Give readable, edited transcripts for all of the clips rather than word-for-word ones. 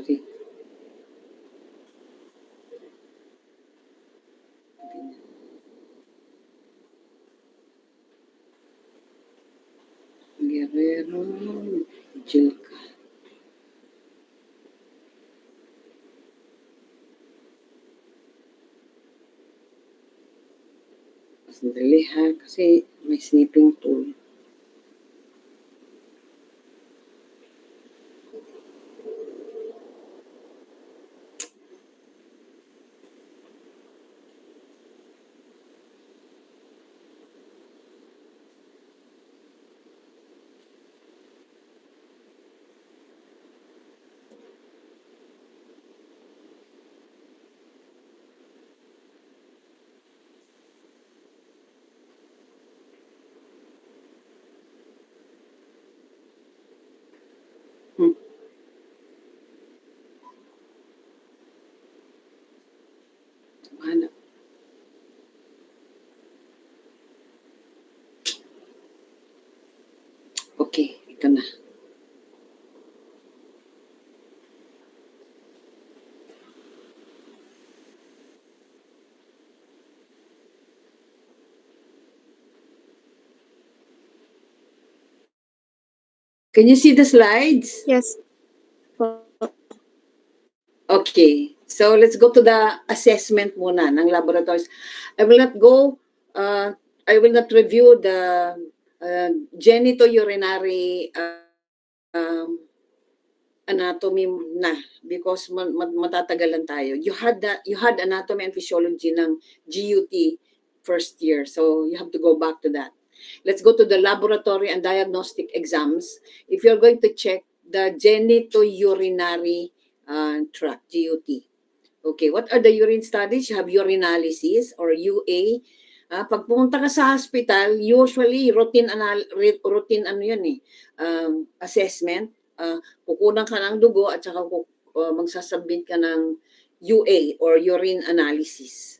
Sorry. Guerrero, Jilka. Sandali ha, kasi may snipping tool. Mana? Okay, ito na. Can you see the slides? Yes. Okay, so let's go to the assessment muna ng laboratories. I will not go, I will not review the genitourinary anatomy na because matatagalan tayo. You had anatomy and physiology ng GUT first year, so you have to go back to that. Let's go to the laboratory and diagnostic exams. If you're going to check the genitourinary tract, GUT. Okay, what are the urine studies? You have urinalysis or UA. Pag pumunta ka sa hospital, usually routine ano yun eh, assessment. Kukunan ka ng dugo at saka magsasubmit ka ng UA or urine analysis.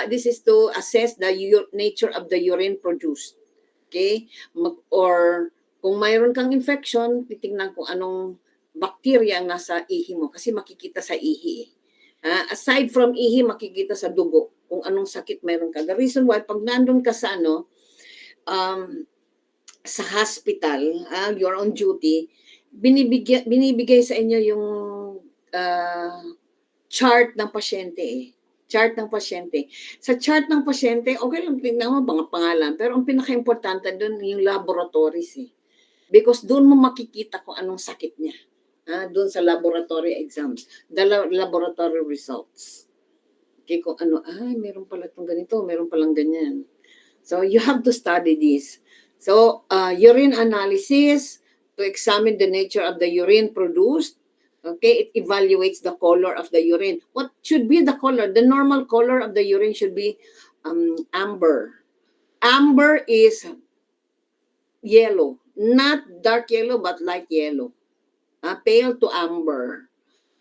This is to assess the nature of the urine produced. Okay? Or kung mayroon kang infection, titingnan kung anong bacteria ang nasa ihi mo kasi makikita sa ihi eh. Aside from ihi, makikita sa dugo kung anong sakit mayroon ka. The reason why, pag nandun ka sa sa hospital, you're on duty, binibigay sa inyo yung chart ng pasyente eh. Chart ng pasyente. Sa chart ng pasyente, okay lang tingnan mo mga pangalan, pero ang pinaka-importante doon yung laboratories eh. Because doon mo makikita kung anong sakit niya. Doon sa laboratory exams, the laboratory results. Okay, kung ano, meron pala itong ganito, meron palang ganyan. So, you have to study this. So, urine analysis to examine the nature of the urine produced. Okay, it evaluates the color of the urine. What should be the color? The normal color of the urine should be amber. Amber is yellow, not dark yellow but light yellow. Pale to amber.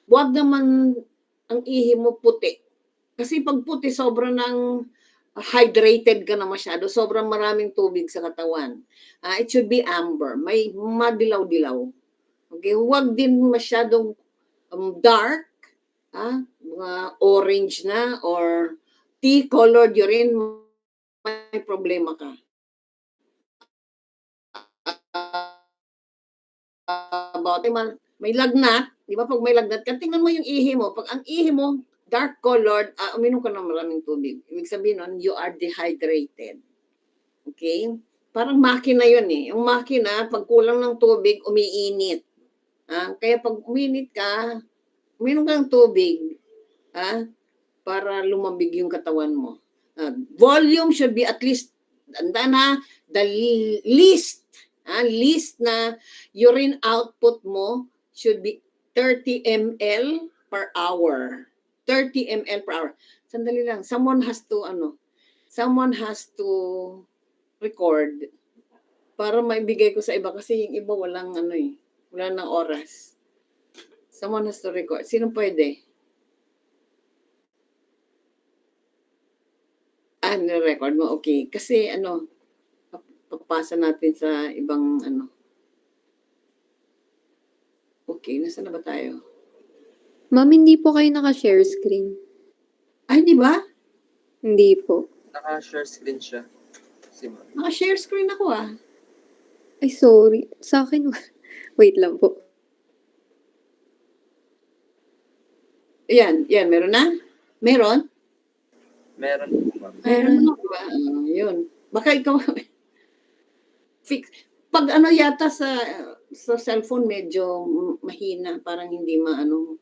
Huwag naman ang ihi mo puti. Kasi pag puti, sobrang nang hydrated ka na masyado. Sobrang maraming tubig sa katawan. It should be amber. May madilaw-dilaw. Okay? Huwag din masyadong dark. Mga orange na or tea-colored urine. May problema ka. About may lagnat, di ba? Pag may lagnat ka, tingnan mo yung ihi mo. Pag ang ihi mo, dark colored, uminom ka ng maraming tubig. Ibig sabihin nun, you are dehydrated. Okay? Parang makina yun eh. Yung makina, pag kulang ng tubig, umiinit. Kaya pag uminit ka, uminom ka ng tubig. Para lumambig yung katawan mo. Volume should be at least, the least na urine output mo should be 30 ml per hour. 30 ml per hour. Sandali lang. Someone has to record para maibigay ko sa iba kasi yung iba walang wala nang oras. Someone has to record. Sino pwede? Record mo. Okay. Kasi papasa natin sa ibang Okay, nasa na ba tayo? Ma'am, hindi po kayo naka-share screen. Ay, di ba? Hindi po. Naka-share screen siya. Si ma'am. Naka-share screen ako ah. Ay, sorry. Sa akin, wait lang po. Yan, meron na? Meron? Meron po, ma'am. Meron na, diba? Yun. Baka ikaw, fix. Pag ano yata sa cellphone medyo mahina, parang hindi maano.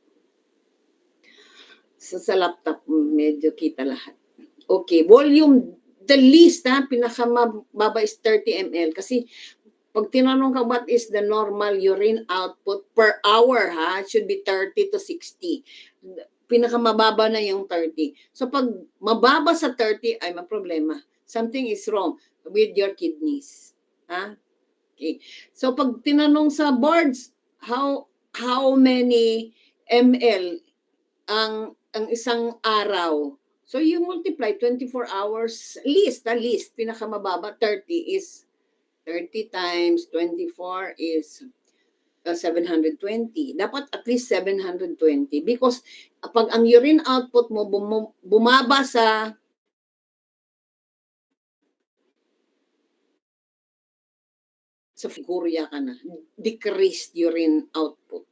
Sa laptop medyo kita lahat. Okay, volume, the least pinakamababa is 30 ml kasi pag tinanong ka what is the normal urine output per hour it should be 30 to 60. Pinakamababa na yung 30. So pag mababa sa 30 ay may problema. Something is wrong with your kidneys. Okay. So pag tinanong sa boards, how many ml ang isang araw? So you multiply 24 hours, least pinakamababa 30 is 30 times 24 is 720. Dapat at least 720 because pag ang urine output mo bumaba sa figuria ka na, decreased urine output.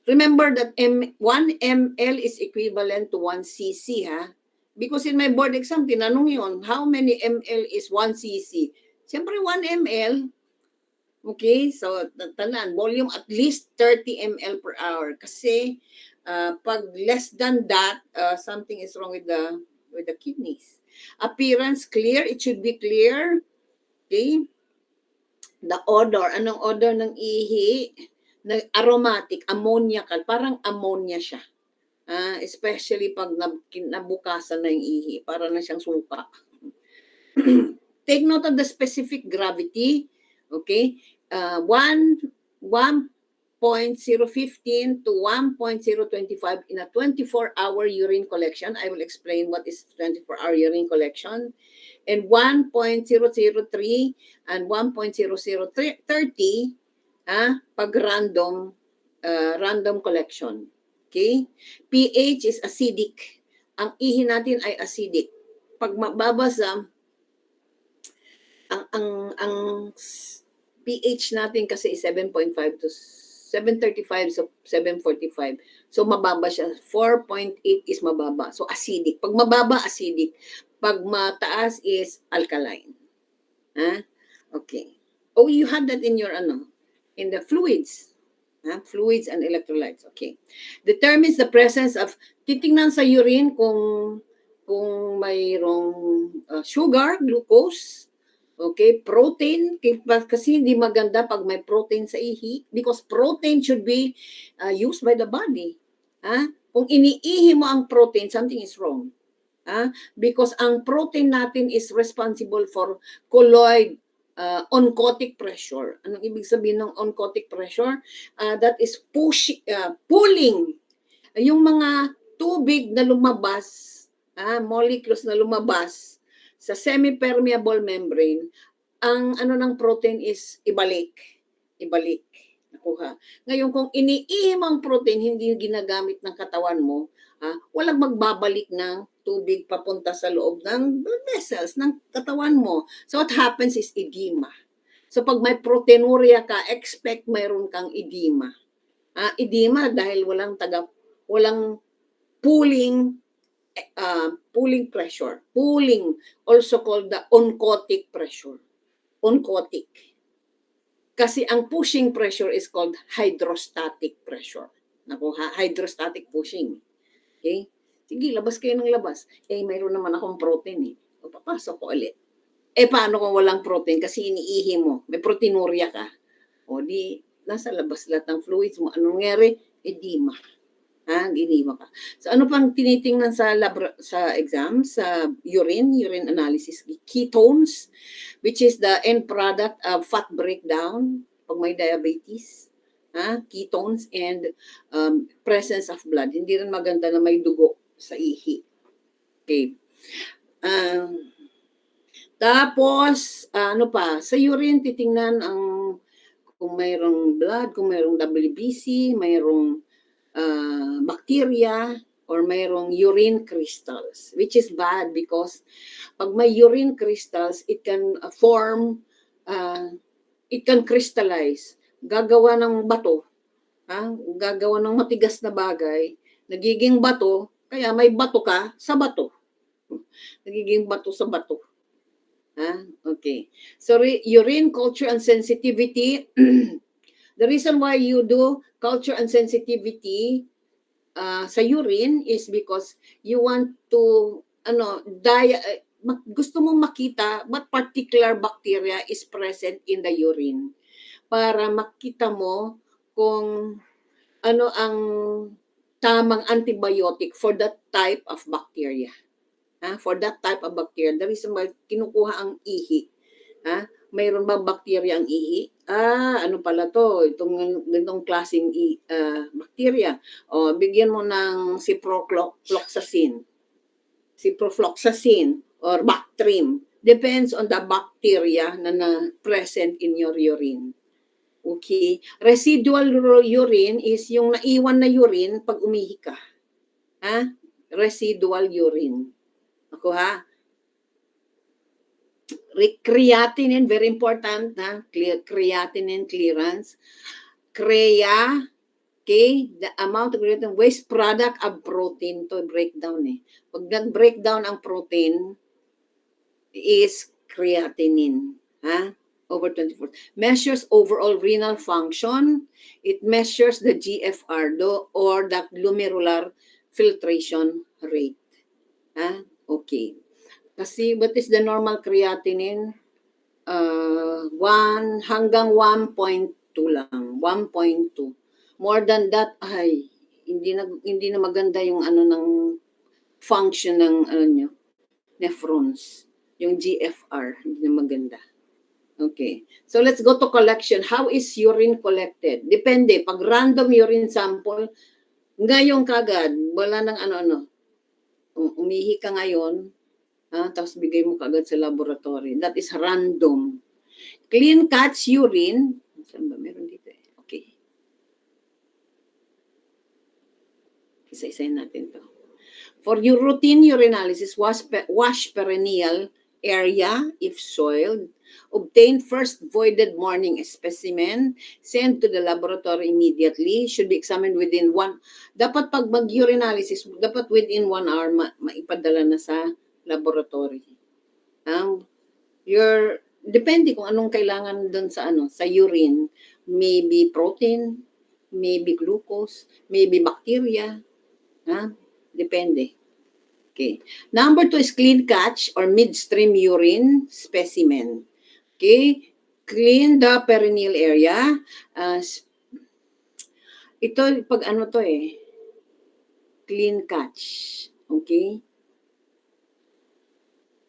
Remember that 1 ml is equivalent to 1 cc because in my board exam tinanong yon, how many ml is 1 cc? Siyempre 1 ml. Okay, so tandaan, volume at least 30 ml per hour kasi pag less than that, something is wrong with the kidneys. Appearance clear, it should be clear. Okay? The odor, anong odor ng ihi? Aromatic, ammoniacal, parang ammonia siya. Especially pag nabukasan na yung ihi, para na siyang suka. Take note of the specific gravity. Okay? 1.015 to 1.025 in a 24-hour urine collection. I will explain what is 24-hour urine collection. And 1.003 and 1.0030 pag random collection. Okay? pH is acidic. Ang ihi natin ay acidic. Pag mababa sa ang pH natin kasi is 7.5 to 735 so 745. So mababa siya. 4.8 is mababa. So acidic. Pag mababa, acidic. Pag mataas is alkaline. Okay. Oh, you had that in your in the fluids. Fluids and electrolytes. Okay. Determines the presence of, titingnan sa urine kung mayroong sugar, glucose, okay, protein, kasi hindi maganda pag may protein sa ihi because protein should be used by the body. Kung iniihi mo ang protein, something is wrong. Because ang protein natin is responsible for colloid oncotic pressure. Anong ibig sabihin ng oncotic pressure? That is pulling yung mga tubig na lumabas, molecules na lumabas sa semi-permeable membrane. Ang ng protein is ibalik. Nakuha. Ngayon, kung iniihi mo ang protein, hindi ginagamit ng katawan mo, walang magbabalik ng tubig papunta sa loob ng blood vessels ng katawan mo. So what happens is edema. So pag may proteinuria ka, expect mayroon kang edema. Edema dahil walang pulling pressure. Pulling, also called the oncotic pressure. Oncotic. Kasi ang pushing pressure is called hydrostatic pressure. Hydrostatic pushing. Okay? Sige, labas kayo ng labas. Mayroon naman akong protein O, papasok ko ulit. Paano kung walang protein? Kasi iniihi mo. May proteinuria ka. O, di, nasa labas lahat ng fluids mo. Anong nangyari? Edema. Edema ka. So, ano pang tinitingnan sa exam? Sa urine analysis. Ketones, which is the end product of fat breakdown pag may diabetes. Ketones and presence of blood. Hindi rin maganda na may dugo sa ihi. Okay. Tapos, ano pa? Sa urine, titingnan kung mayroong blood, kung mayroong WBC, mayroong bacteria or mayroong urine crystals, which is bad because pag may urine crystals, it can form, it can crystallize. Gagawa ng bato, gagawa ng matigas na bagay, nagiging bato, kaya may bato ka sa bato. Nagiging bato sa bato. Okay. So urine culture and sensitivity. The reason why you do culture and sensitivity sa urine is because you want to gusto mong makita what particular bacteria is present in the urine para makita mo kung ano ang tamang antibiotic for that type of bacteria. For that type of bacteria. The reason why kinukuha ang ihi. Mayroon ba bacteria ang ihi? Ano pala to? Itong klaseng bacteria. Bigyan mo ng ciprofloxacin. Ciprofloxacin or Bactrim. Depends on the bacteria na present in your urine. Okay. Residual urine is yung naiwan na urine pag umihi ka. Residual urine. Ako creatinine, very important, creatinine clearance. CREA, okay, the amount of creatinine, waste product of protein to break down Pag nag-break down ang protein, is creatinine, over 24. Measures overall renal function. It measures the GFR or the glomerular filtration rate. Okay. Kasi what is the normal creatinine? 1 hanggang 1.2 lang. 1.2. More than that, hindi na maganda yung ng function ng nephrons. Yung GFR, hindi na maganda. Okay. So let's go to collection. How is urine collected? Depende. Pag random urine sample, ngayon kagad, wala nang umihi ka ngayon, tapos bigay mo kagad sa laboratory. That is random. Clean catch urine. Saan ba? Meron dito Okay. Isa-isayin natin to. For your routine urinalysis, wash perineal area if soiled. Obtain first voided morning specimen. Send to the laboratory immediately. Should be examined within dapat pag mag-urinalysis, dapat within 1 hour maipadala na sa laboratory. Depende kung anong kailangan doon sa urine. Maybe protein, maybe glucose, maybe bacteria. Depende. Okay. Number 2 is clean catch or midstream urine specimen. Okay. Clean the perineal area. Ito, pag clean catch. Okay.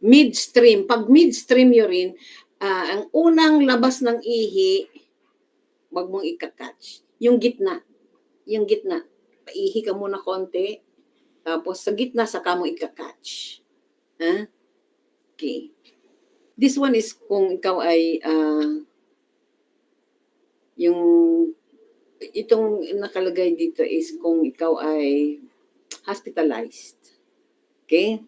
Midstream. Pag midstream urine, ang unang labas ng ihi, wag mong ikakatch. Yung gitna. Paihi ka muna konti. Tapos sa gitna, saka mo ikakatch. Okay. This one is kung ikaw ay itong nakalagay dito is kung ikaw ay hospitalized. Okay?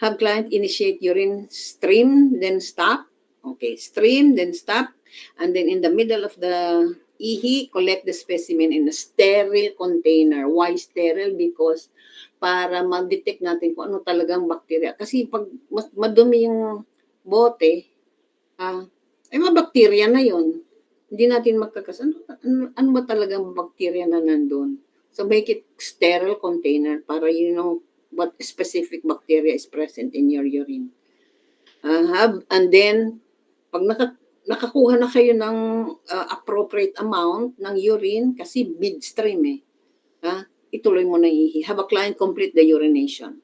Have client initiate urine stream, then stop. Okay, stream, then stop. And then in the middle of the ihi, collect the specimen in a sterile container. Why sterile? Because para ma-detect natin kung ano talagang bacteria. Kasi pag madumi yung bote, ay mga bacteria na yon. Hindi natin ano ba talagang bacteria na nandun. So make it sterile container para you know what specific bacteria is present in your urine. And then, pag nakakuha na kayo ng appropriate amount ng urine, kasi midstream ituloy mo na ihi. Have a client complete the urination.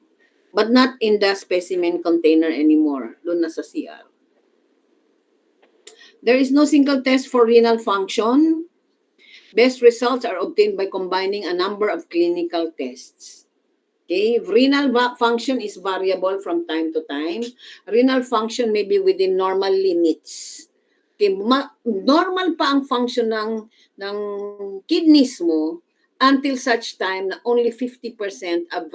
But not in the specimen container anymore. Doon na sa CR. There is no single test for renal function. Best results are obtained by combining a number of clinical tests. Okay, renal function is variable from time to time. Renal function may be within normal limits. Okay, normal pa ang function ng kidneys mo until such time na only 50% of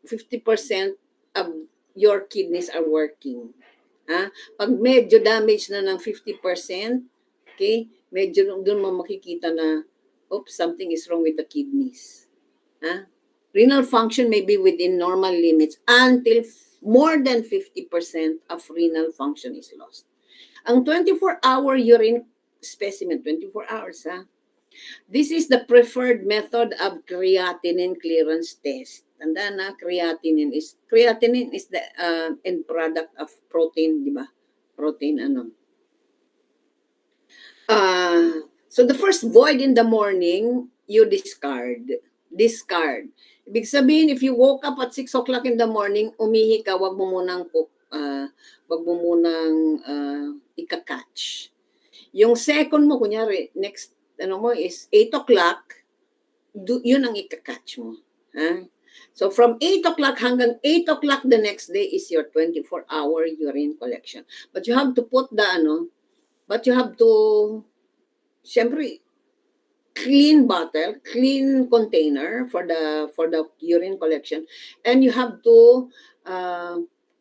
50% of your kidneys are working. Pag medyo damage na ng 50%, okay, medyo doon mo makikita na, oops, something is wrong with the kidneys. Renal function may be within normal limits until more than 50% of renal function is lost. Ang 24-hour urine specimen, 24 hours, this is the preferred method of creatinine clearance test. Tanda na, creatinine is the end product of protein, di ba? Protein, so the first void in the morning, you discard. Ibig sabihin, if you woke up at 6 o'clock in the morning, umihi ka, wag mo munang ika-catch. Yung second mo, kunyari, next, is 8 o'clock, yun ang ika-catch mo. So from 8 o'clock hanggang 8 o'clock the next day is your 24-hour urine collection. But you have to syempre, clean bottle, clean container for the urine collection, and you have to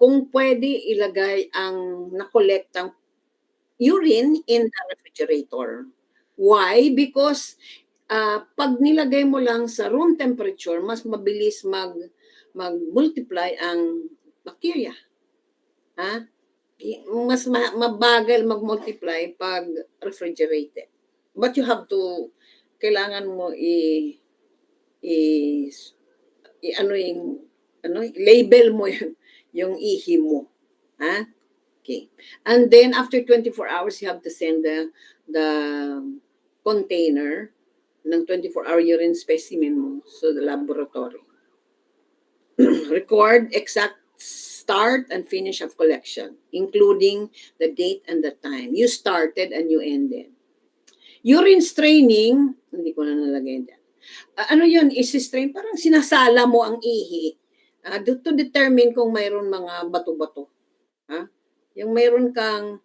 kung pwede ilagay ang nakolektang urine in the refrigerator. Why? Because pag nilagay mo lang sa room temperature, mas mabilis mag-multiply ang bacteria. Mas mabagal mag-multiply pag refrigerated. But you have to, kailangan mo label mo yung ihi mo. Okay. And then after 24 hours, you have to send the container ng 24-hour urine specimen mo to the laboratory. Record exact start and finish of collection, including the date and the time you started and you ended. Urine straining, hindi ko na nalagay dyan. Ano yun? Isi-strain, parang sinasala mo ang ihi to determine kung mayroon mga bato-bato. Yung mayroon kang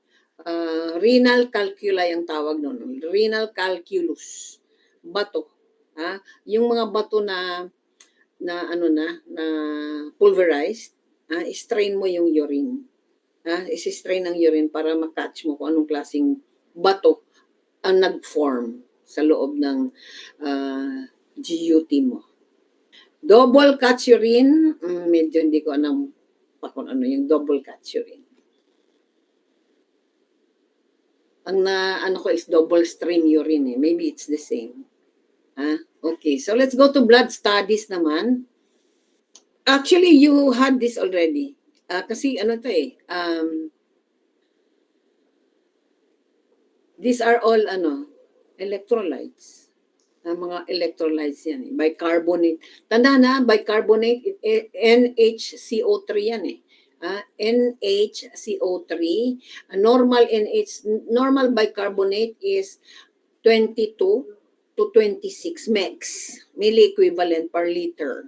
renal calculi ang tawag nun. Renal calculus. Bato. Yung mga bato na pulverized, strain mo yung urine. Isi-strain ang urine para makatch mo kung anong klaseng bato ang nag-form sa loob ng GUT mo. Double catch urine, medyo hindi ko alam pa kung ano yung double catch urine. Ang ko is double stream urine. Maybe it's the same. Okay, so let's go to blood studies naman. Actually, you had this already. Kasi these are all electrolytes. Mga electrolytes yan. Bicarbonate. Tanda na, bicarbonate, NHCO3 yan NHCO3. Normal bicarbonate is 22 to 26 mg, milliequivalent per liter.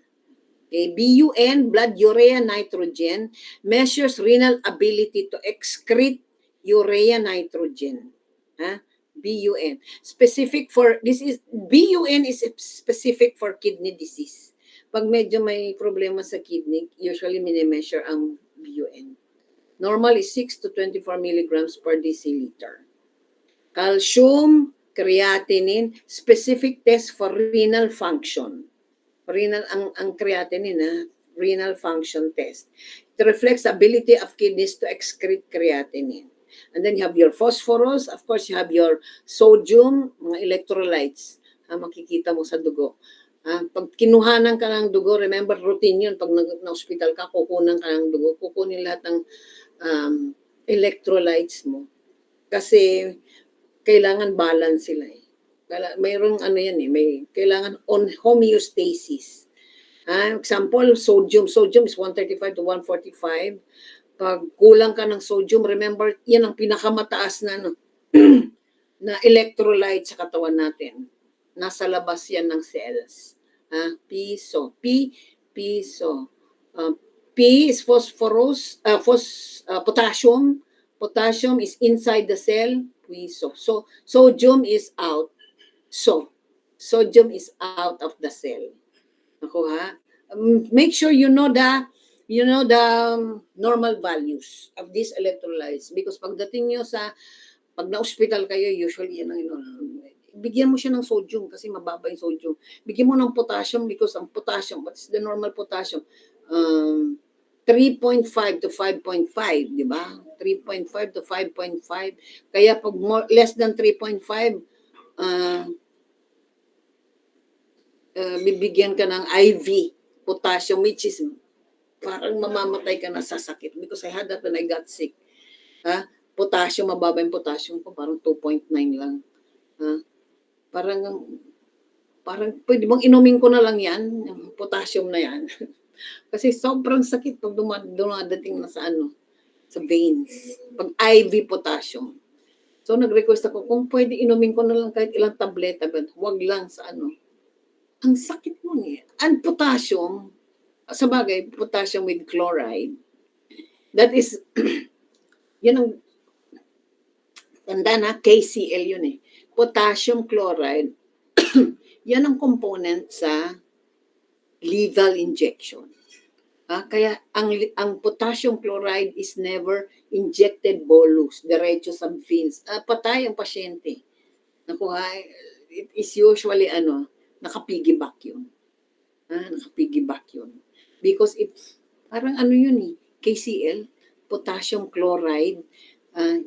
Okay, BUN, blood urea nitrogen, measures renal ability to excrete urea nitrogen. BUN. BUN is specific for kidney disease. Pag medyo may problema sa kidney, usually mini-measure ang BUN. Normal is 6 to 24 milligrams per deciliter. Calcium, creatinine, specific test for renal function. Ang creatinine, renal function test. It reflects the ability of kidneys to excrete creatinine. And then you have your phosphorus, of course you have your sodium, mga electrolytes, makikita mo sa dugo. Pag kinuhanan ka ng dugo, remember routine yun, pag na-hospital ka, kukunan ka ng dugo, kukunin lahat ng electrolytes mo. Kasi kailangan balance sila mayroong may kailangan on homeostasis. Example, sodium is 135 to 145. Pag kulang ka ng sodium, remember, yan ang pinakamataas na na electrolyte sa katawan natin. Nasa labas yan ng cells. Piso. P is phosphorus, potassium. Potassium is inside the cell. Piso. So, sodium is out. So, Sodium is out of the cell. Ako ha? Make sure you know the normal values of these electrolytes because pagdating nyo pag na-hospital kayo, usually yan ang bigyan mo siya ng sodium kasi mababa yung sodium. Bigyan mo ng potassium because ang potassium, what's the normal potassium? 3.5 to 5.5, di ba? 3.5 to 5.5. Kaya pag less than 3.5, bibigyan ka ng IV potassium which is parang mamamatay ka na sa sakit because I had that when I got sick. Potassium, mababa yung potassium ko, parang 2.9 lang. Parang pwede bang inumin ko na lang yan, yung potassium na yan. Kasi sobrang sakit pag dumadating na sa veins. Pag IV potassium. So nag-request ako kung pwede inumin ko na lang kahit ilang tableta, but wag lang sa Ang sakit mo niya. And potassium, sa bagay, potassium with chloride, that is, yan ang, tanda na, KCl yun eh. Potassium chloride, yan ang component sa lethal injection. Kaya ang potassium chloride is never injected bolus, diretso sa veins. Patay ang pasyente. It is usually nakapiggyback yun. Nakapiggyback yun. Because parang yun eh, KCl, potassium chloride,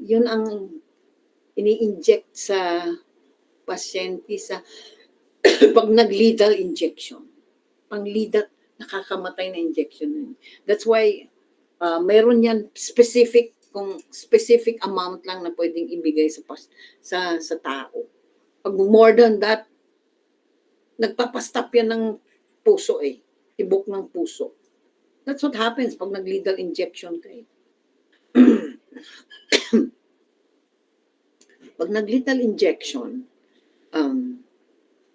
yun ang ini-inject sa pasyente sa pag nag-lethal injection. Pang-lethal, nakakamatay na injection. That's why, mayroon yan specific amount lang na pwedeng ibigay sa tao. Pag more than that, nagpapastop yan ng puso eh. Tibok ng puso. That's what happens pag nag-lethal injection ka eh. Pag nag-lethal injection,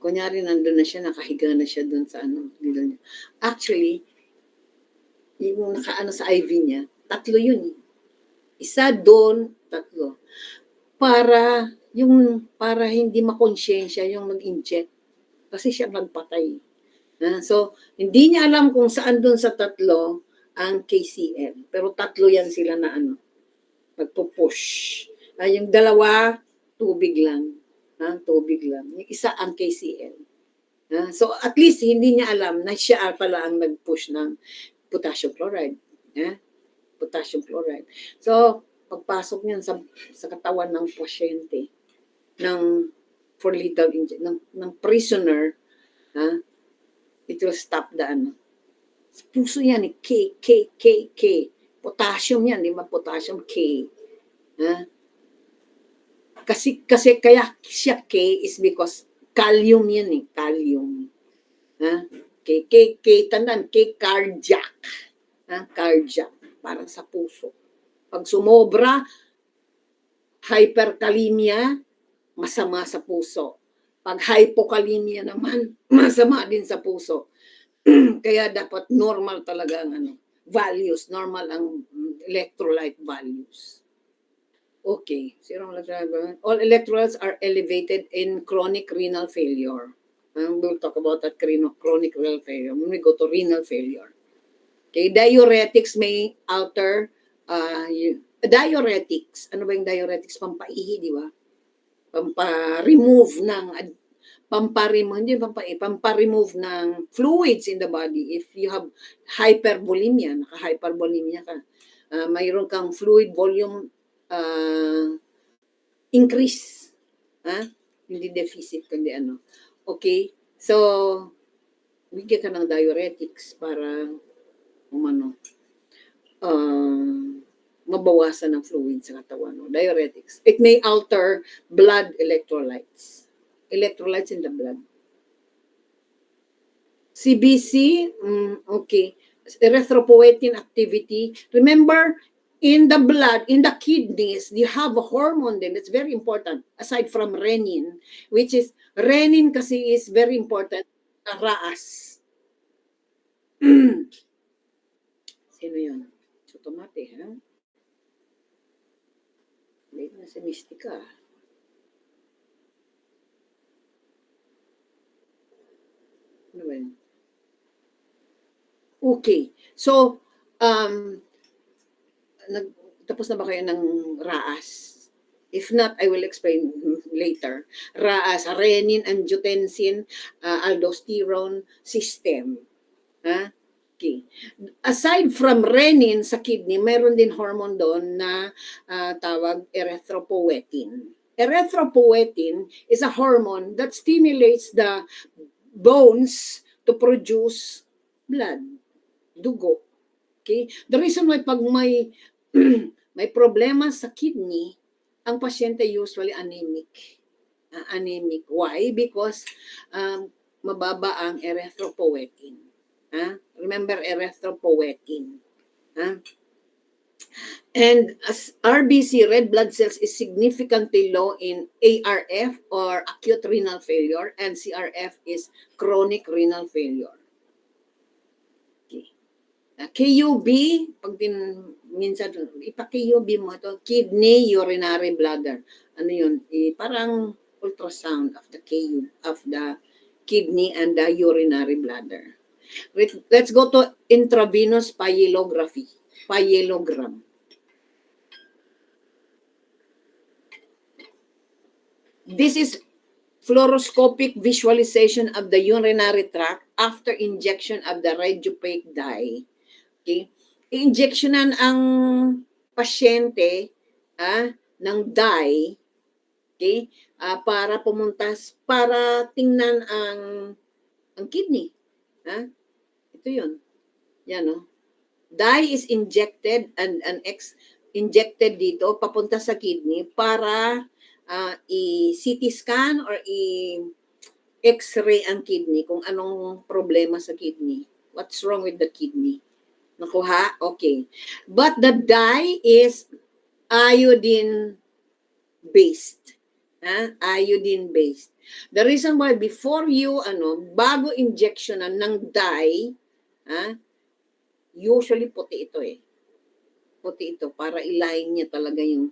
kunyari nandun na siya, nakahiga na siya dun sa Actually, yung sa IV niya, 3 yun. Isa doon, 3. Para hindi makonsensya yung mag-inject. Kasi siya nagpatay. So, hindi niya alam kung saan doon sa 3 ang KCl. Pero 3 yan sila na nagpo-push. Yung 2, tubig lang. Tubig lang. Yung isa ang KCl. So, at least hindi niya alam na siya pala ang nag-push ng potassium chloride. Potassium chloride. So, pagpasok niyan sa katawan ng pasyente, for lethal injection, ng prisoner, it will stop the puso yan, K. Potassium yan, di ba? Potassium K. Kasi kaya siya K is because kalium yan eh, kalium. K, tandaan, K cardiac. Cardiac, para sa puso. Pag sumobra, hyperkalemia, masama sa puso. Pag hypokalemia naman, masama din sa puso. Kaya dapat normal talaga ang values, normal ang electrolyte values. Okay, all electrolytes are elevated in chronic renal failure. We'll talk about that chronic renal failure when we go to renal failure. Okay, diuretics may alter diuretics. Ano ba yung diuretics? Pampaihi, di ba? Pampa-remove ng fluids in the body. If you have hypervolemia, naka-hypervolemia ka, mayroon kang fluid volume increase. Hindi deficit, kundi Okay, so bigyan ka ng diuretics para mabawasan ng fluid sa katawan. Diuretics. It may alter blood electrolytes. Electrolytes in the blood. CBC, okay. Erythropoietin activity. Remember, in the blood, in the kidneys, you have a hormone then that's very important, aside from renin, which is, renin kasi is very important sa RAAS. Sino yun? So, tomate, Late na si Mystica. Okay. So, tapos na ba kayo ng RAAS? If not, I will explain later. RAAS, renin-angiotensin aldosterone system. Ha? Okay. Aside from renin sa kidney, meron din hormone doon na tawag erythropoietin. Erythropoietin is a hormone that stimulates the bones to produce blood, dugo. Okay? The reason why pag may may problema sa kidney, ang pasyente usually anemic. Anemic. Why? Because mababa ang erythropoietin. Remember erythropoietin. And as RBC, red blood cells, is significantly low in ARF or acute renal failure, and CRF is chronic renal failure. Okay. KUB, pag minsan, ipa-KUB mo ito, kidney urinary bladder. Ano yun? Parang ultrasound of the kidney and the urinary bladder. Let's go to intravenous pyelography. Pyelogram. This is fluoroscopic visualization of the urinary tract after injection of the radiopaque dye. Okay? I-injectionan ang pasyente ng dye, okay? Para tingnan ang kidney. Ito yun. Yan, no? Dye is injected and injected dito papunta sa kidney para i-CT scan or i-X-ray ang kidney kung anong problema sa kidney. What's wrong with the kidney? Nakuha? Okay. But the dye is iodine-based. Iodine-based. The reason why before you, bago injectionan ng dye, usually puti ito Puti ito para i-line niya talaga yung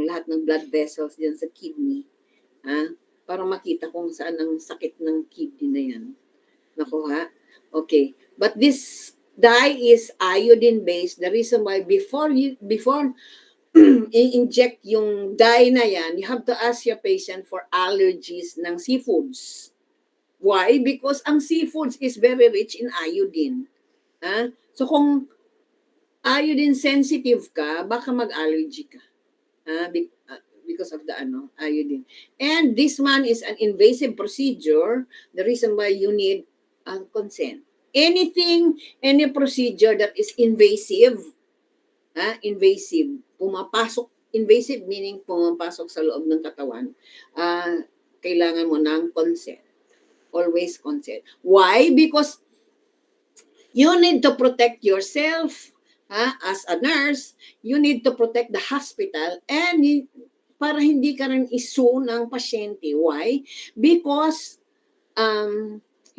lahat ng blood vessels diyan sa kidney. Para makita kung saan ang sakit ng kidney na yan. Nakuha? Okay. But this dye is iodine-based. The reason why before i-inject yung dye na yan, you have to ask your patient for allergies ng seafoods. Why? Because ang seafoods is very rich in iodine. So kung iodine sensitive ka, baka mag-allergy ka. Because of the iodine. And this one is an invasive procedure. The reason why you need consent. Any procedure that is invasive, invasive meaning pumapasok sa loob ng katawan, kailangan mo ng consent. Always consent. Why? Because you need to protect yourself as a nurse. You need to protect the hospital and para hindi ka rin isu ng pasyente. Why? Because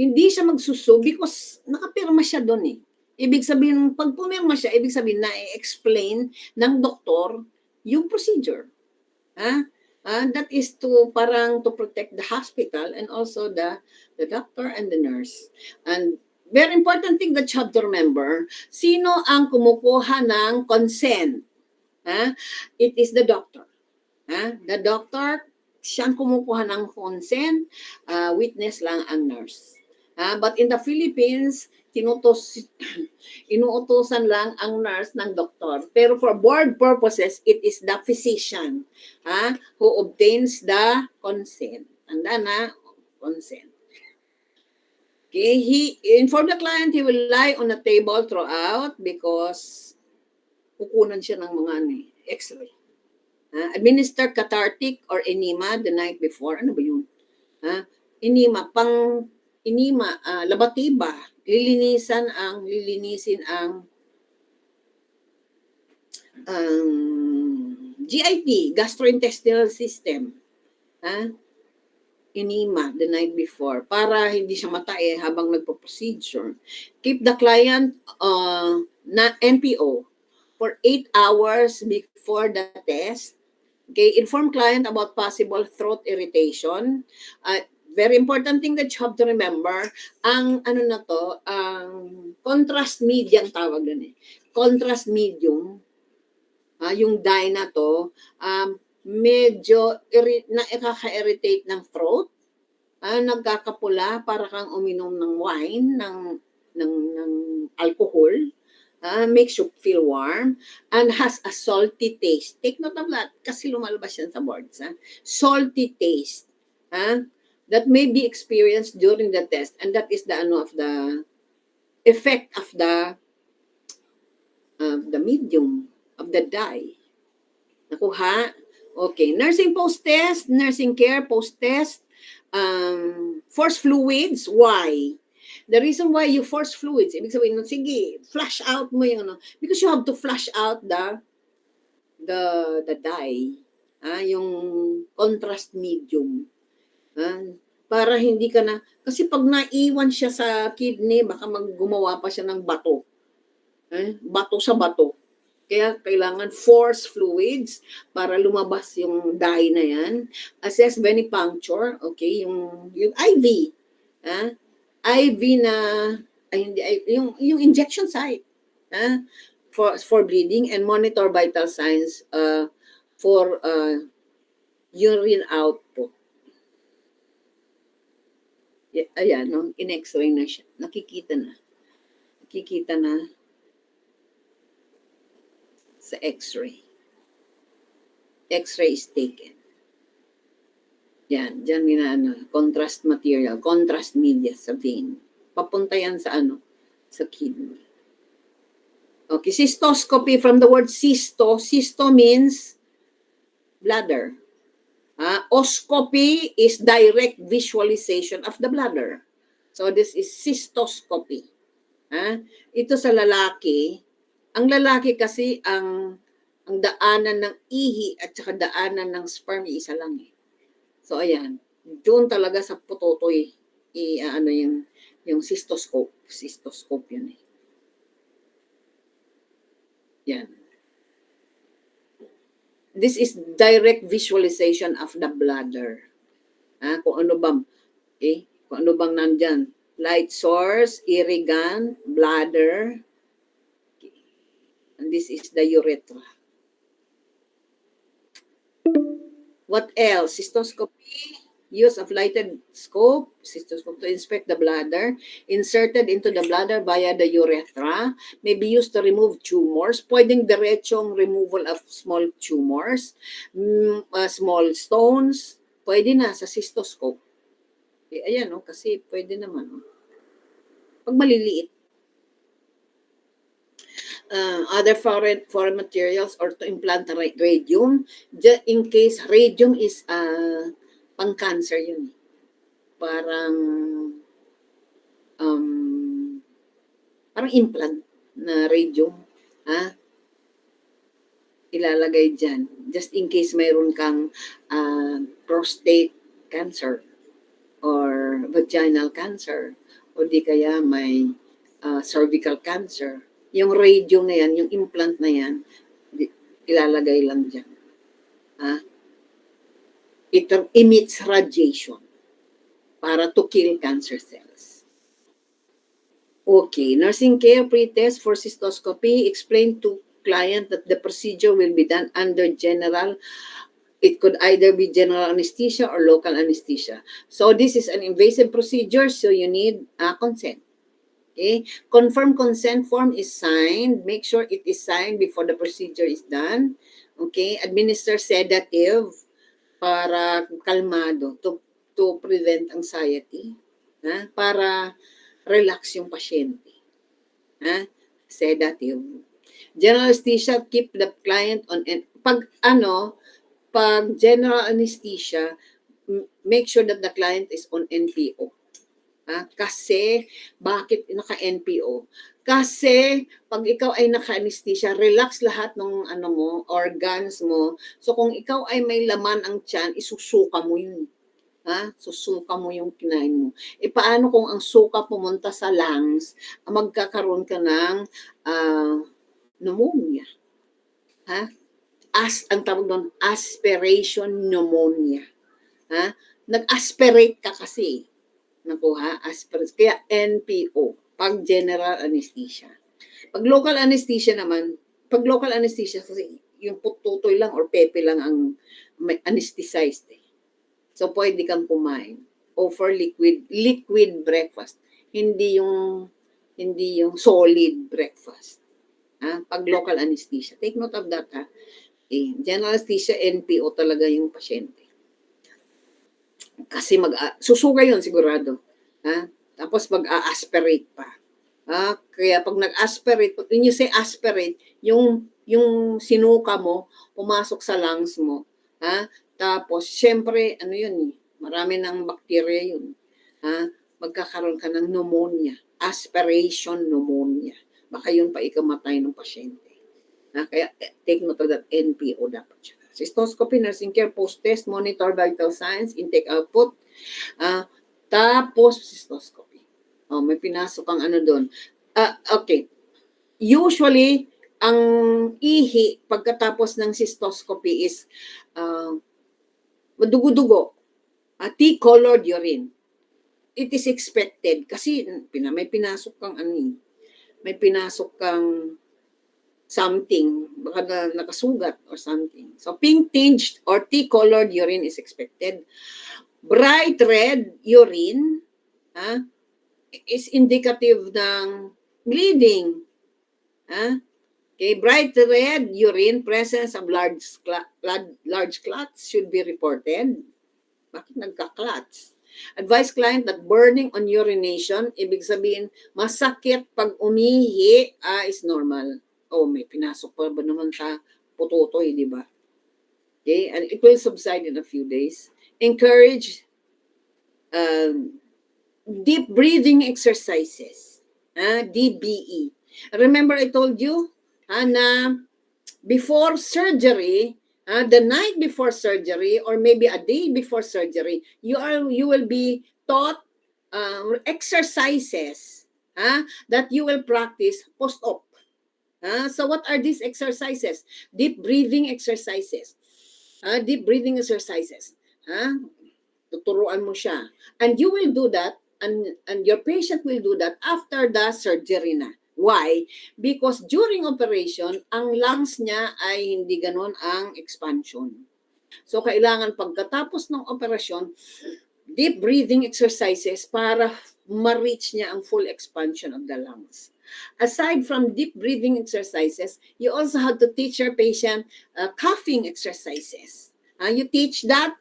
hindi siya magsusu because nakapirma siya doon Ibig sabihin, pag pumirma siya, ibig sabihin na i-explain ng doktor yung procedure. That is to protect the hospital and also the doctor and the nurse. And very important thing that you have to remember, sino ang kumukuha ng consent? It is the doctor. The doctor, siyang kumukuha ng consent, witness lang ang nurse. But in the Philippines, inuutosan lang ang nurse ng doktor. Pero for board purposes, it is the physician who obtains the consent. Tanda na, consent. Okay, he inform the client he will lie on a table throughout because kukunan siya ng mga x-ray. Administer cathartic or enema the night before. Ano ba yun? Enema, labatiba. Lilinisin ang GIT, gastrointestinal system. Enema the night before para hindi siya matae habang nagpo-procedure. Keep the client na NPO for 8 hours before the test. Okay, inform client about possible throat irritation. very important thing that you have to remember, ang ano na to, ang contrast medium tawag dun eh. Contrast medium, yung dye na to, medyo nakaka-irritate ng throat, nagkakapula para kang uminom ng wine, ng alcohol, makes you feel warm, and has a salty taste. Take note of that, kasi lumalabas yan sa boards. Salty taste. That may be experienced during the test, and that is the effect of the medium, of the dye. Nakuha? Okay. Nursing post-test, nursing care post-test, force fluids. Why? The reason why you force fluids, ibig sabihin, sige, flush out mo yung because you have to flush out the dye, yung contrast medium. Para hindi ka na, kasi pag naiwan siya sa kidney, baka gumawa pa siya ng bato. Bato sa bato. Kaya kailangan force fluids para lumabas yung dye na yan. Assess venipuncture, okay, yung IV. IV na, yung injection site. For bleeding, and monitor vital signs for urine output. Ayan, no? In-x-ray na siya. Nakikita na sa x-ray. X-ray is taken. Yan, dyan contrast material, contrast media sa vein. Papunta yan sa sa kidney. Okay, cystoscopy, from the word cysto. Cysto means bladder. Oscopy is direct visualization of the bladder. So this is cystoscopy. Ito sa lalaki. Ang lalaki kasi ang daanan ng ihi at saka daanan ng sperm isa lang eh. So ayan, doon talaga sa putotoy yung cystoscope. Cystoscope yun eh. Yan. This is direct visualization of the bladder. Kung ano bang nandyan. Light source, irrigant, bladder. Okay. And this is the urethra. What else? Cystoscopy. Use of lighted scope, cystoscope, to inspect the bladder, inserted into the bladder via the urethra, may be used to remove tumors, pwedeng diretsong removal of small tumors, small stones, pwede na sa cystoscope. Ayan, kasi pwede naman. Pag maliliit. Other foreign materials or to implant radium, in case radium is pang-cancer yun. Parang implant na radium. Ilalagay dyan. Just in case mayroon kang prostate cancer or vaginal cancer o di kaya may cervical cancer. Yung radium na yan, yung implant na yan, ilalagay lang dyan. It emits radiation para to kill cancer cells. Okay, nursing care pre-test for cystoscopy. Explain to client that the procedure will be done under general. It could either be general anesthesia or local anesthesia. So this is an invasive procedure, so you need consent. Okay, confirm consent form is signed. Make sure it is signed before the procedure is done. Okay, administer sedative para kalmado, to prevent anxiety, para relax yung pasyente. Sedative. General anesthesia, keep the client on, pag general anesthesia, make sure that the client is on NPO. Kasi, bakit naka-NPO? Kasi, pag ikaw ay naka-anesthesia, relax lahat ng organs mo. So, kung ikaw ay may laman ang tiyan, isusuka mo yun. Susuka mo yung kinain mo. Paano kung ang suka pumunta sa lungs, magkakaroon ka ng pneumonia. Ang tawag doon, aspiration pneumonia. nag-aspirate ka kasi. Nakuha, aspirate. Kaya NPO, pag general anesthesia. Pag local anesthesia naman, pag local anesthesia kasi yung tutoy lang or pepe lang ang may anesthetized eh. So pwede kang kumain. Offer liquid breakfast. Hindi yung solid breakfast. Pag local anesthesia. Take note of that ha. General anesthesia, NPO talaga yung pasyente. Kasi susuga yun sigurado. Tapos mag-aspirate pa. Kaya pag nag-aspirate, when you say aspirate, yung sinuka mo, pumasok sa lungs mo. Tapos, syempre, ano yun, marami ng bacteria yun. Magkakaroon ka ng pneumonia, aspiration pneumonia. Baka yun pa ikamatay ng pasyente. Kaya take note of that, NPO dapat siya. Cystoscopy, nursing care, post-test, monitor vital signs, intake output, tapos cystoscopy. May pinasok ang ano doon. Okay. Usually, ang ihi pagkatapos ng cystoscopy is madugo-dugo. Tea-colored urine. It is expected kasi may pinasok kang may pinasok kang something, baka nakasugat or something. So, pink-tinged or tea-colored urine is expected. Bright red urine is indicative ng bleeding. Okay, bright red urine, presence of large clots should be reported. Bakit nagka-clots? Advise client that burning on urination, ibig sabihin, masakit pag umihi, is normal. May pinasok pa ba naman sa putotoy, di ba? Okay, and it will subside in a few days. Encourage deep breathing exercises, DBE. Remember I told you na before surgery, the night before surgery or maybe a day before surgery, you will be taught exercises that you will practice post-op. So what are these exercises? Deep breathing exercises. Deep breathing exercises. Tuturuan mo siya. And you will do that and your patient will do that after the surgery na. Why? Because during operation, ang lungs niya ay hindi ganon ang expansion. So kailangan pagkatapos ng operasyon, deep breathing exercises para ma-reach niya ang full expansion of the lungs. Aside from deep breathing exercises, you also have to teach your patient coughing exercises. You teach that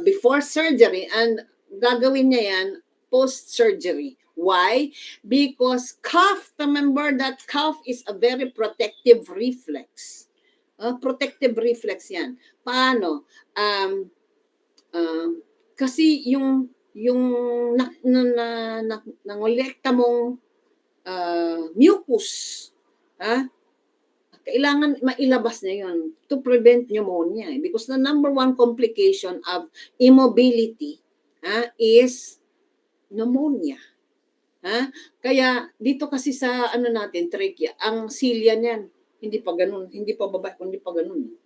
before surgery and gagawin niya yan post-surgery. Why? Because cough, remember that cough is a very protective reflex. Protective reflex yan. Paano? Kasi yung nangolekta mong mucus, kailangan mailabas niya yun to prevent pneumonia. Because the number one complication of immobility is pneumonia. Kaya dito kasi sa natin, trachea, ang cilia niyan, hindi pa ganun, hindi pa baba, kundi pa ganun.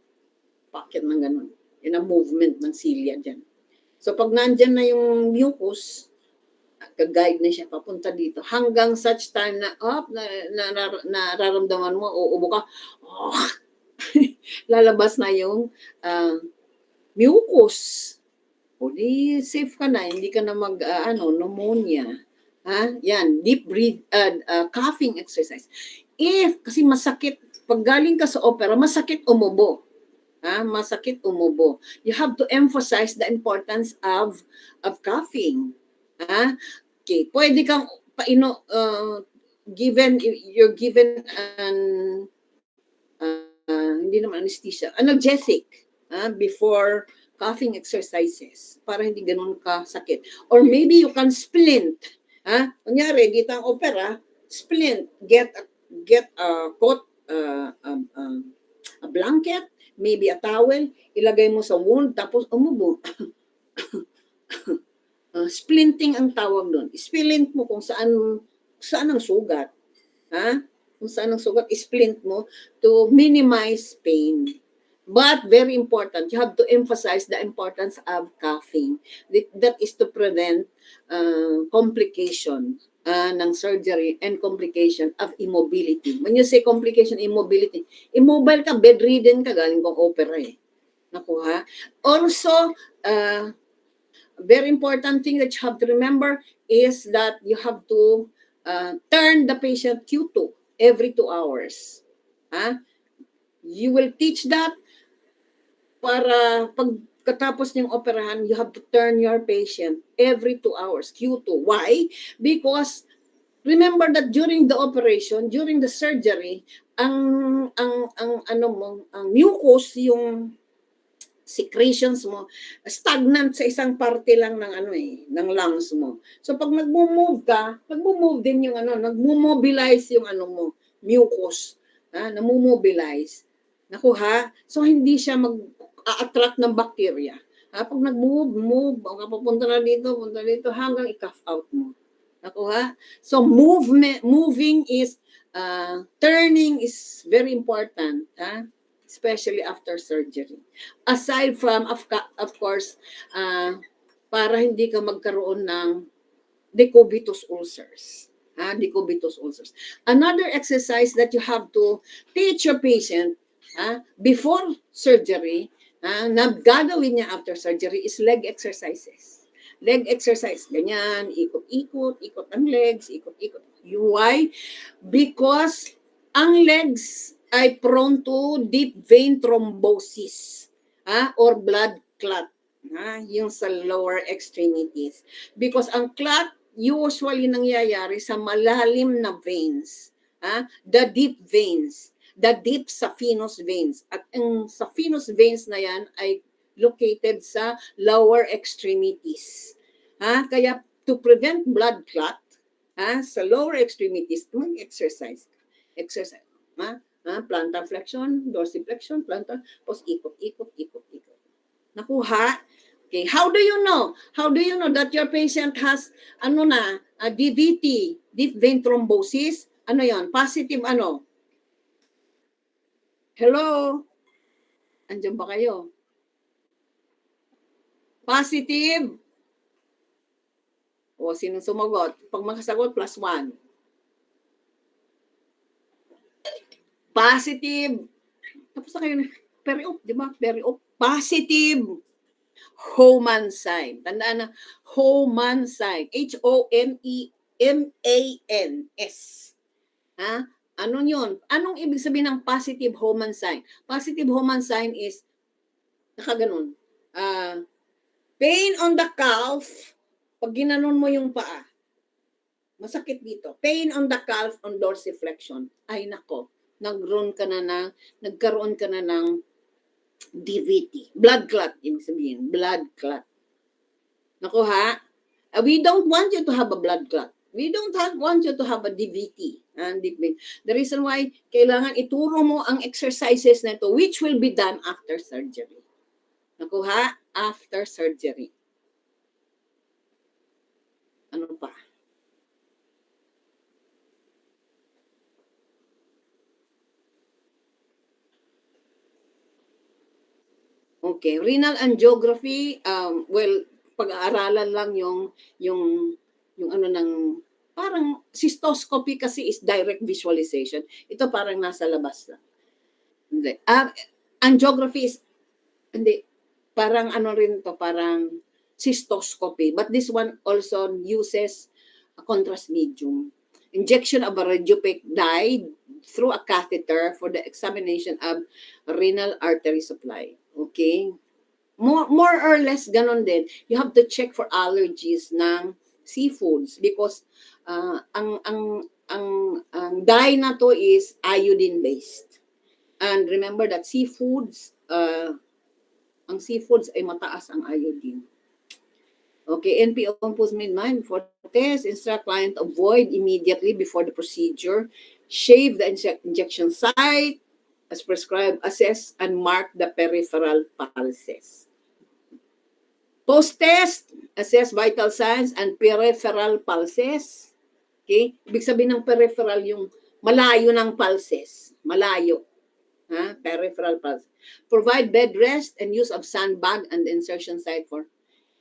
Packet ng ganun. Yan ang movement ng cilia dyan. So pag nandyan na yung mucus, kag-guide na siya papunta dito hanggang such time na nararamdaman mo, uubo ka, lalabas na yung mucus. O di safe ka na, hindi ka na pneumonia. Yan, deep breathe, coughing exercise. Kasi masakit, pag galing ka sa opera, masakit umubo. Masakit umubo. You have to emphasize the importance of coughing. Okay, pwede kang you're given an hindi naman anesthesia, analgesic before coughing exercises para hindi ganun ka sakit. Or maybe you can splint. Kunyari, dito ang opera, splint, get a coat, a blanket, maybe a towel, ilagay mo sa wound, tapos umubo. Splinting ang tawag doon. Splint mo kung saan ang sugat. Kung saan ang sugat, splint mo to minimize pain. But very important, you have to emphasize the importance of coughing. That is to prevent complication ng surgery and complication of immobility. When you say complication, immobility, immobile ka, bedridden ka, galing kong opera eh. Naku ha. Also, very important thing that you have to remember is that you have to turn the patient Q2 every 2 hours. You will teach that para pagkatapos ng operahan, you have to turn your patient every 2 hours, Q2. Why? Because remember that during the operation, during the surgery, ang mucus, yung secretions mo, stagnant sa isang parte lang ng ng lungs mo. So pag nagmo-move ka, nagmo-move din yung nagmo-mobilize yung mo, mucus, namomobilize. Naku ha, so hindi siya mag-attract ng bacteria. Pag nag-move, papunta na dito, punta dito, hanggang i-cough out mo. Naku ha, so moving is, turning is very important, especially after surgery. Aside from, of course, para hindi ka magkaroon ng decubitus ulcers. Decubitus ulcers. Another exercise that you have to teach your patient before surgery, na gagawin niya after surgery is leg exercises. Leg exercise, ganyan, ikot-ikot, ikot ang legs, ikot-ikot. Why? Because ang legs ay prone to deep vein thrombosis or blood clot yung sa lower extremities. Because ang clot usually nangyayari sa malalim na veins, the deep veins, the deep saphenous veins. At ang saphenous veins na yan ay located sa lower extremities. Kaya to prevent blood clot sa lower extremities, mag-exercise. Exercise. Plantar flexion, dorsiflexion, plantar, tapos ikot. Nakuha? Okay, how do you know? How do you know that your patient has, DVT, deep vein thrombosis? Ano yon? Positive Hello? Andiyan ba kayo? Positive? O, sinong sumagot? Pag makasagot, +1. Positive. Tapos na kayo, peri-op, di ba? Peri-op. Positive. Homan sign. Tandaan na, Homan sign. H-O-M-E-M-A-N-S. Ano yun? Anong ibig sabihin ng positive Homan sign? Positive Homan sign is, nakaganon. Pain on the calf, pag ginanon mo yung paa, masakit dito. Pain on the calf on dorsiflexion. Ay nako, nagkaroon ka na ng DVT. Blood clot, ibig sabihin. Blood clot. Naku ha? We don't want you to have a blood clot. We don't want you to have a DVT. The reason why, kailangan ituro mo ang exercises na ito, which will be done after surgery. Naku ha? After surgery. Ano pa? Okay, renal angiography, pag-aaralan lang yung parang cystoscopy kasi is direct visualization. Ito parang nasa labas lang. Hindi. Angiography is, hindi, parang parang cystoscopy. But this one also uses a contrast medium. Injection of a radiopaque dye through a catheter for the examination of renal artery supply. Okay? More or less ganon din. You have to check for allergies ng seafoods because ang dye na to is iodine based. And remember that seafoods, ang seafoods ay mataas ang iodine. Okay, NPO Post Mid-Mind for test, instruct client avoid immediately before the procedure, shave the injection site, as prescribed, assess and mark the peripheral pulses. Post-test, assess vital signs and peripheral pulses. Okay, ibig sabihin ng peripheral yung malayo ng pulses, malayo. Peripheral pulse. Provide bed rest and use of sandbag and insertion site for.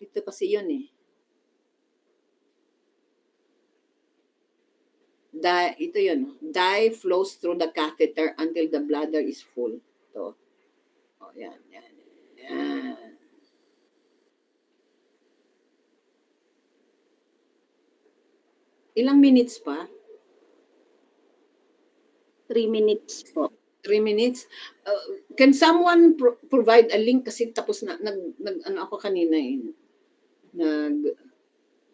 Ito kasi yun eh. Ito yun. Dye flows through the catheter until the bladder is full. Ito. Oh, yan. Ilang minutes pa? 3 minutes po. 3 minutes? Can someone provide a link? Kasi tapos na, ano ako kanina eh.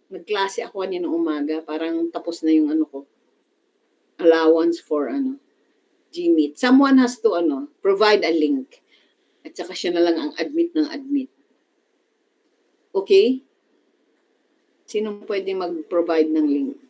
Nagklase ako kanina umaga. Parang tapos na yung ano ko. Allowance for GMeet. Someone has to provide a link. At saka siya na lang ang admit ng admit. Okay? Sino pwede mag-provide ng link?